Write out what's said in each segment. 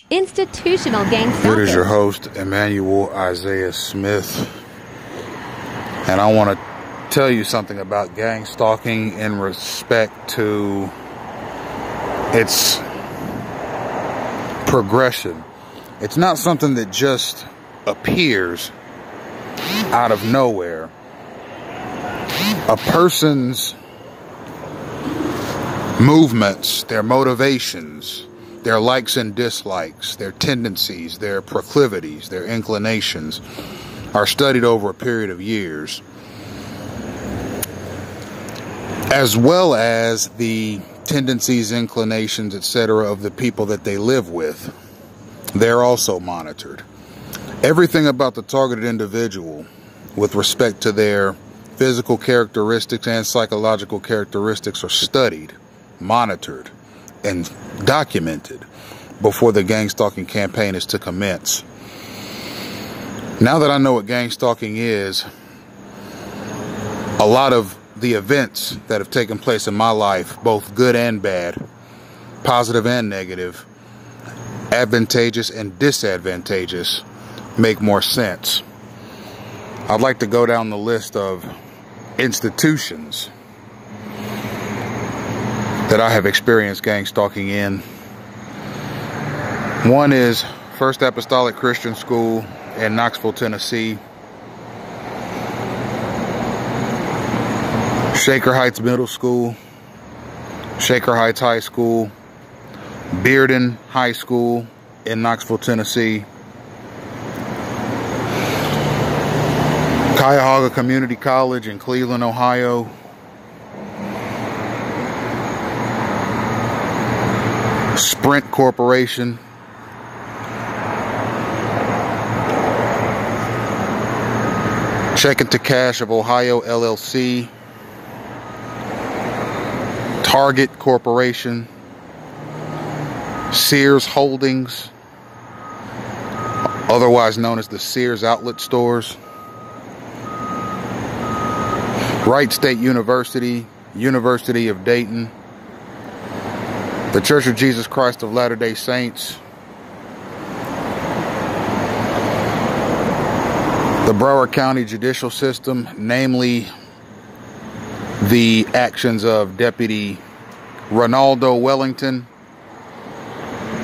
Institutional gang-stalking. It is your host, Emmanuel Isaiah Smith, and I want to tell you something about gang stalking in respect to its progression. It's not something that just appears out of nowhere. A person's movements, their motivations, their likes and dislikes, their tendencies, their proclivities, their inclinations are studied over a period of years, as well as the tendencies, inclinations, etc. of the people that they live with. They're also monitored. Everything about the targeted individual with respect to their physical characteristics and psychological characteristics are studied, monitored, and documented before the gang stalking campaign is to commence. Now that I know what gang stalking is, a lot of the events that have taken place in my life, both good and bad, positive and negative, advantageous and disadvantageous, make more sense. I'd like to go down the list of institutions that I have experienced gang stalking in. One is First Apostolic Christian School in Knoxville, Tennessee. Shaker Heights Middle School, Shaker Heights High School, Bearden High School in Knoxville, Tennessee, Cuyahoga Community College in Cleveland, Ohio, Sprint Corporation, Check It to Cash of Ohio, LLC, Target Corporation, Sears Holdings, otherwise known as the Sears Outlet Stores, Wright State University, University of Dayton, the Church of Jesus Christ of Latter-day Saints, the Broward County Judicial System, namely the actions of Deputy Ronaldo Wellington,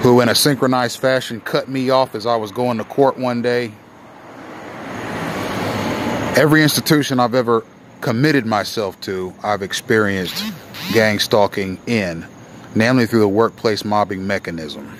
who in a synchronized fashion cut me off as I was going to court one day. Every institution I've ever committed myself to, I've experienced gang stalking in, namely through the workplace mobbing mechanism.